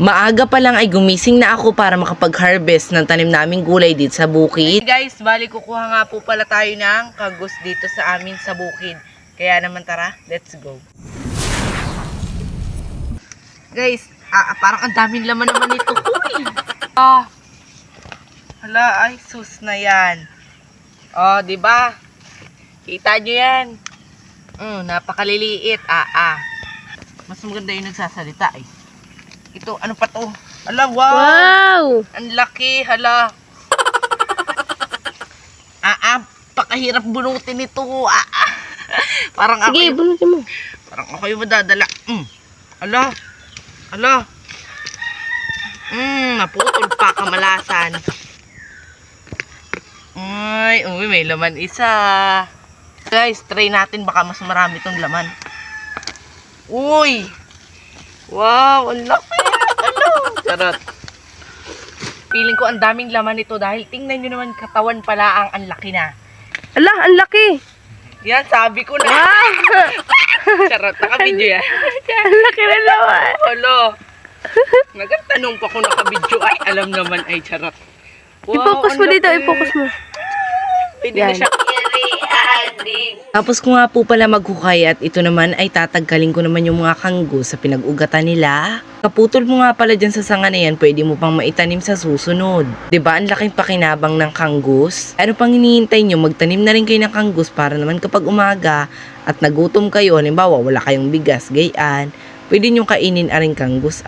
Maaga pa lang ay gumising na ako para makapag-harvest ng tanim naming gulay dito sa bukid. Hey guys, bali kukuha nga po pala tayo ng kanggus dito sa amin sa bukid. Kaya naman tara, let's go. Guys, parang ang daming laman naman ito. Uy! Hala, ay sus na yan. Oh, di ba? Kita nyo yan. Napakaliliit. Mas maganda yung nagsasalita eh. Ito, ano pa to? Hala, wow! Wow! Ang laki, hala. Pakahirap bunutin ito. Parang Sige, bunutin mo. Parang ako yung madadala. Hala. Hala. Naputol pa kamalasan. Uy, may laman isa. Guys, try natin baka mas marami tong laman. Uy! Wow, ang laki. Charot. Feeling ko ang daming laman ito dahil tingnan nyo naman katawan pala ang laki na. Ala, ang laki. Yan, sabi ko na. Wow! Charot, nakabidyo yan. Ang laki na naman. Hala. Nagtanong pa kung nakabidyo ay alam naman ay charot. Wow, I-focus mo dito, i-focus mo. Pwede na siya. Tapos ko nga po pala maghukay at ito naman ay tatanggalin ko naman yung mga kanggus sa pinag-ugatan nila. Kaputol mo nga pala dyan sa sanga na yan, pwede mo pang maitanim sa susunod. Diba ang laking pakinabang ng kanggus? Ano pang hinihintay nyo? Magtanim na rin kayo ng kanggus para naman kapag umaga at nagutom kayo, halimbawa wala kayong bigas, gayaan, pwede nyo kainin aring kanggus,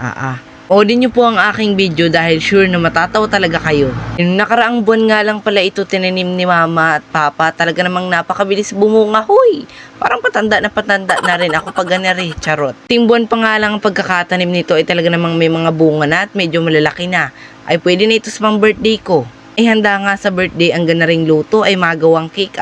Oodin nyo po ang aking video dahil sure na matatawa talaga kayo. Yung nakaraang buwan nga lang pala ito tinanim ni mama at papa. Talaga namang napakabilis bumunga. Hoy! Parang patanda na rin ako pag ganari. Charot. Ting buwan pa nga lang ang pagkakatanim nito ay talaga namang may mga bunga na at medyo malalaki na. Ay pwede na ito sa pang birthday ko. Handa nga sa birthday ang ganaring luto ay magawang cake,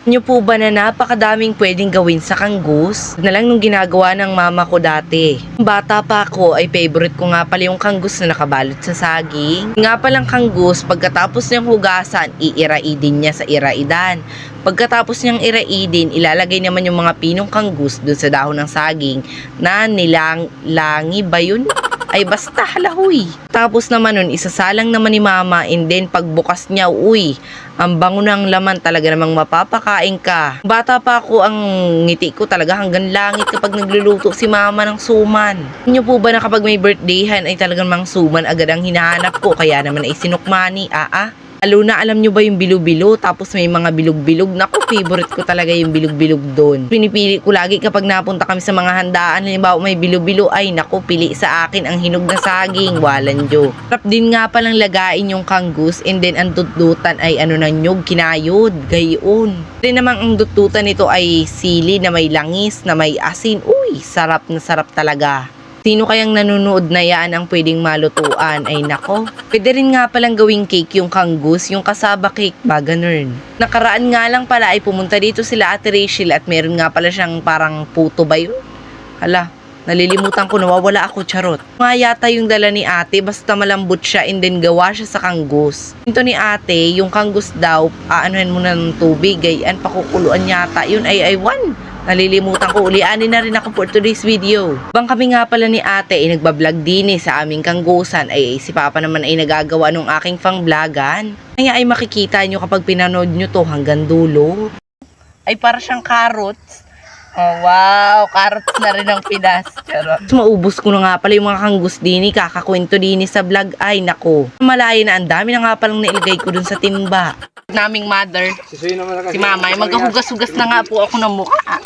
Nyo po ba na napakadaming pwedeng gawin sa kanggus? Na lang nung ginagawa ng mama ko dati. Bata pa ako ay favorite ko nga pala yung kanggus na nakabalot sa saging. Nga palang kanggus, pagkatapos niyang hugasan, iiraidin niya sa iraidan. Pagkatapos niyang iraidin, ilalagay naman yung mga pinong kanggus dun sa dahon ng saging na nilangi ba yun? Ay basta halahoy. Tapos naman nun, isasalang naman ni mama and then pagbukas niya, ang bango ng laman talaga namang mapapakain ka. Bata pa ako, ang ngiti ko talaga hanggang langit kapag nagluluto si mama ng suman. Inyo po ba na kapag may birthdayhan ay talagang mang suman agad ang hinahanap ko, kaya naman ay sinukmani, Lalo na alam nyo ba yung bilo-bilo, tapos may mga bilog-bilog. Naku, favorite ko talaga yung bilog-bilog doon. Pinipili ko lagi kapag napunta kami sa mga handaan, halimbawa may bilo-bilo, ay naku, pili sa akin ang hinog na saging, walanjo. Sarap din nga palang lagain yung kanggus and then ang dudutan ay nyog, kinayod, gayon. Then namang ang dudutan nito ay sili na may langis, na may asin. Uy, sarap na sarap talaga. Sino kayang nanonood na yan ang pwedeng malutuan? Ay nako. Pwede rin nga palang gawing cake yung kanggus, yung kasaba cake ba, ganun. Nakaraan nga lang pala ay pumunta dito sila Ate Rachel at meron nga pala siyang parang puto ba yun? Hala, nalilimutan ko, nawawala ako, charot. Nga yata yung dala ni ate, basta malambot siya and then gawa siya sa kanggus. Ito ni ate, yung kanggus daw, aanuhan mo ng tubig, gayan, pakukuluan yata. Yun ay nalilimutan ko, ulianin na rin ako for today's video. Bang kami nga pala ni ate ay nagbablog din sa aming kanggusan, ay si papa naman ay nagagawa nung aking pang-vlogan. Kaya ay makikita nyo kapag pinanood nyo to hanggang dulo. Ay para siyang carrots. Oh wow, carrots na rin ang Pinas. Charot. Maubos ko na nga pala yung mga kanggus dini, kakakwento dini sa vlog. Ay nako, malaya na, ang dami na nga palang nailagay ko dun sa timba. Naming mother, si mama, ay maghugas-hugas na nga po ako ng mukha.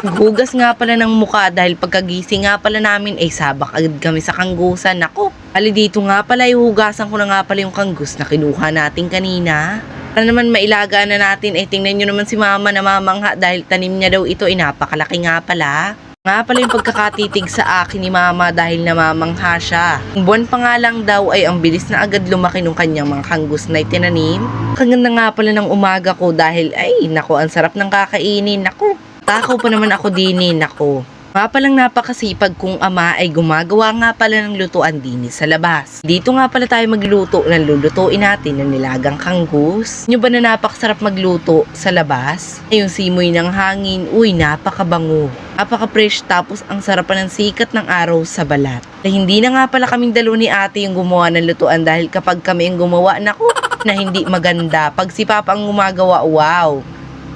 Hugas nga pala ng mukha dahil pagkagising nga pala namin ay sabak agad kami sa kanggusan. Nako, ali dito nga pala, hugasan ko na nga pala yung kanggus na kinuha natin kanina. Para naman mailaga na natin, tingnan nyo naman si mama na mamangha dahil tanim niya daw ito, napakalaki nga pala. Nga pala yung pagkakatitig sa akin ni mama dahil namamangha siya. Buwan pa nga lang daw ay ang bilis na agad lumaki ng kanyang mga kanggus na itinanim. Kaganda nga pala ng umaga ko dahil ay nako, ang sarap ng kakainin. Nako, takaw pa naman ako dinin, nako. Nga palang napakasipag kong ama ay gumagawa nga pala ng lutuan din sa labas. Dito nga pala tayo magluto ng lulutuin natin ng nilagang kanggus. Nyo ba na napakasarap magluto sa labas? Yung simoy ng hangin, uy napakabango. Napaka-fresh tapos ang sarap pa ng sikat ng araw sa balat. Na hindi na nga pala kaming dalawa ni ate yung gumawa ng lutuan dahil kapag kami ang gumawa, naku, na hindi maganda. Pag si Papa ang gumagawa, wow!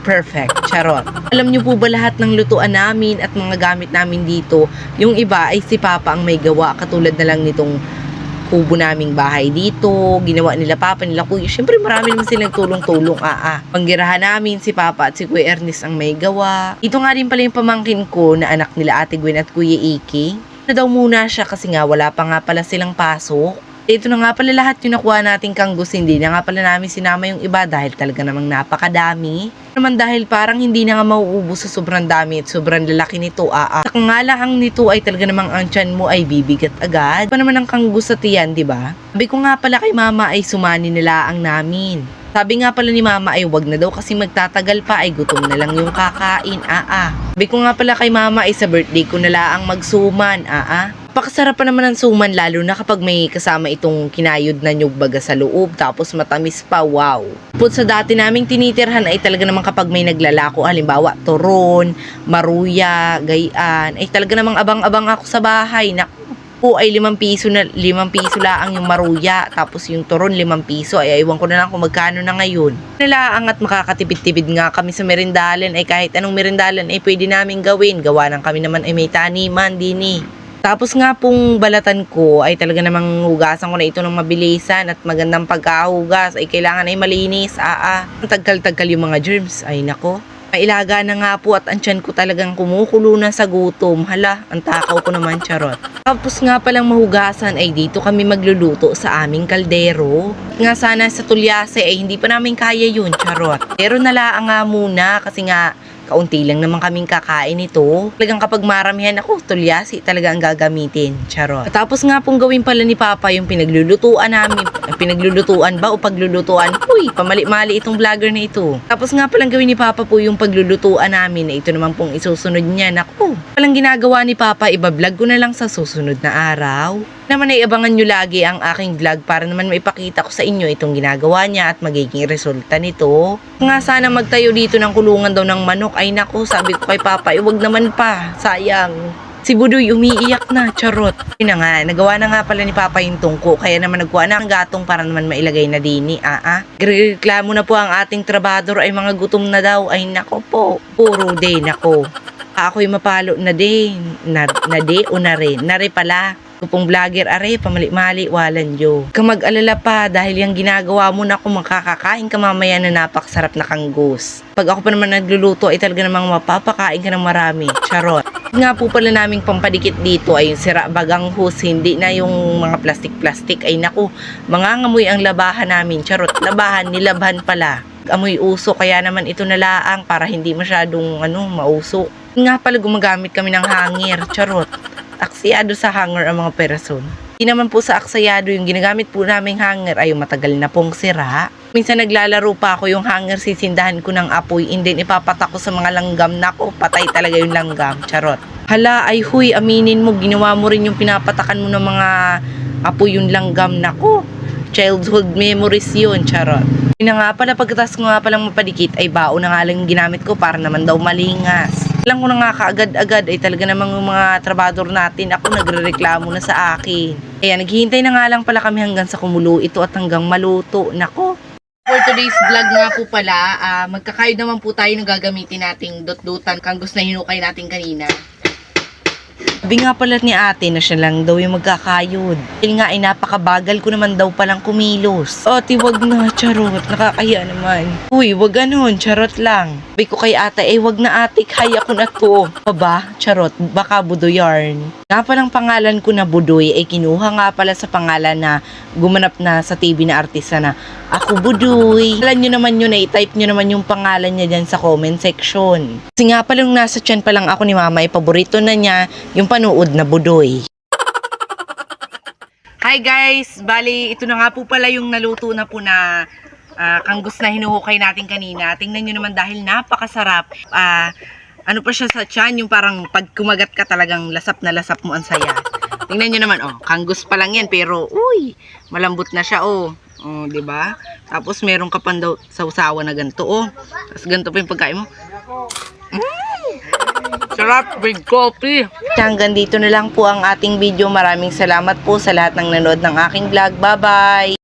Perfect, charot. Alam niyo po ba lahat ng lutuan namin at mga gamit namin dito, yung iba ay si Papa ang may gawa, katulad na lang nitong kubo naming bahay dito, ginawa nila Papa, nila Kuya. Siyempre marami naman silang tulong-tulong, Panggirahan namin si Papa at si Kuya Ernest ang may gawa. Ito nga rin pala yung pamangkin ko na anak nila Ate Gwen at Kuya Iki. Na daw muna siya kasi nga wala pa nga pala silang pasok. Ito na nga pala lahat yung nakuha nating kanggus, hindi na nga pala namin sinama yung iba dahil talaga namang napakadami. Naman dahil parang hindi na nga mauubos sa sobrang dami at sobrang lalaki nito, Saka nga lang nito ay talaga namang ang tiyan mo ay bibigat agad. Pa naman ang kanggus sa tiyan, di ba? Sabi ko nga pala kay Mama ay sumani nila ang namin. Sabi nga pala ni Mama ay wag na daw kasi magtatagal pa ay gutom na lang yung kakain, Sabi ko nga pala kay Mama ay sa birthday ko na lang magsuman, Pakasarap pa naman ang suman lalo na kapag may kasama itong kinayod na nyug baga sa loob tapos matamis pa, wow. Put sa dati naming tinitirhan ay talaga naman kapag may naglalako, halimbawa turon, maruya, gayaan, ay talaga namang abang-abang ako sa bahay. Naku, ay 5 piso laang yung maruya, tapos yung turon 5 piso, ay aywan ko na lang kung magkano na ngayon. Nilaang at makakatipid-tipid nga kami sa merindalan, ay kahit anong merindalan ay pwede namin gawin. Gawa ng kami naman ay may taniman din. Tapos nga pong balatan ko ay talaga namang hugasan ko na ito ng mabilisan at magandang pagkahugas ay kailangan ay malinis. Ang tagkal-tagkal yung mga germs. Ay nako. Mailaga na nga po at ang tiyan ko talagang kumukulo na sa gutom. Hala, ang takaw ko naman, charot. Tapos nga palang mahugasan ay dito kami magluluto sa aming kaldero. Nga sana sa tulyase ay hindi pa namin kaya yun, charot. Pero nalaang nga muna kasi nga kaunti lang naman kaming kakain ito. Talagang kapag maramihan ako, tulyasi talaga ang gagamitin. Charot. Tapos nga pong gawin pala ni Papa yung pinaglulutuan namin. Pinaglulutuan ba o paglulutuan? Uy, pamali-mali itong vlogger na ito. Tapos nga palang gawin ni Papa po yung paglulutuan namin na ito naman pong isusunod niya. Naku, palang ginagawa ni Papa, iba-vlog ko na lang sa susunod na araw. Naman ay abangan nyo lagi ang aking vlog para naman maipakita ko sa inyo itong ginagawa niya at magiging resulta nito. Nga sana magtayo dito ng kulungan daw ng manok, ay naku, sabi ko kay Papa, wag naman pa, sayang. Si Budoy umiiyak na, charot. Yun na nga, nagawa na nga pala ni Papa yung tungko, kaya naman nagkuha na ang gatong para naman mailagay na dini, Reklamo na po ang ating trabador ay mga gutom na daw, ay nako po, puro day, nako. Ako'y mapalo na din, na de o na re pala. Pong vlogger, pamali-mali, walan yo. Mag-alala pa dahil yung ginagawa mo na kung makakakain ka mamaya na napakasarap na kanggus. Pag ako pa naman nagluluto ay talaga namang mapapakain ka ng marami. Charot. Nga po pala naming pampadikit dito ay yung sira bagang hose, hindi na yung mga plastic-plastic. Ay naku, mangangamoy ang labahan namin. Charot, labahan, nilabhan pala. Amoy uso, kaya naman ito nalaang para hindi masyadong mausok. Nga pala gumagamit kami ng hangir. Charot. Aksayado sa hanger ang mga person. Hindi naman po sa aksayado yung ginagamit po naming hanger ay yung matagal na pong sira. Minsan naglalaro pa ako yung hanger, sisindahan ko ng apoy, and then ipapatak ko sa mga langgam. Nako, patay talaga yung langgam. Charot. Hala, ay huy, aminin mo, ginawa mo rin yung pinapatakan mo ng mga apoy yung langgam. Nako, childhood memories yun. Charot. Yun na nga pala, pagkatas ko nga palang mapadikit ay bao na nga lang yung ginamit ko para naman daw malingas. Alam ko na nga kaagad-agad ay talaga namang yung mga trabador natin, ako nagrereklamo na sa akin. Kaya naghihintay na nga lang pala kami hanggang sa kumulo ito at hanggang maluto. Nako. For today's vlog nga po pala, magkakayod naman po tayo ng gagamitin nating dot-dutan, kanggus na hinukay natin kanina. Sabi nga pala ni ate na siya lang daw yung magkakayod. Dahil nga ay napakabagal ko naman daw palang kumilos. Ate, wag na, charot. Nakakaya naman. Uy, wag ganun, charot lang. Sabi ko kay ate, wag na ate, kaya ko na to. Aba, charot, baka Budoy yarn. Nga palang pangalan ko na Budoy ay kinuha nga pala sa pangalan na gumanap na sa TV na artista na ako Budoy. Alam nyo naman yun, i-type nyo naman yung pangalan niya dyan sa comment section. Kasi nga palang nasa tiyan pa lang ako ni mama, ay paborito na niya yung panood na Budoy. Hi guys! Bali, ito na nga po pala yung naluto na po na kanggus na hinuhukay natin kanina. Tingnan nyo naman dahil napakasarap. ano pa siya sa tiyan, yung parang pag kumagat ka talagang lasap na lasap mo ang saya. Tingnan nyo naman, oh, kangus pa lang yan, pero, uy, malambot na siya, oh. Oh, di ba? Tapos meron ka pang daw sausawa na ganito, oh. Tapos ganito pa yung pagkain mo. Sarap, big coffee. Hanggang dito na lang po ang ating video. Maraming salamat po sa lahat ng nanood ng aking vlog. Bye-bye!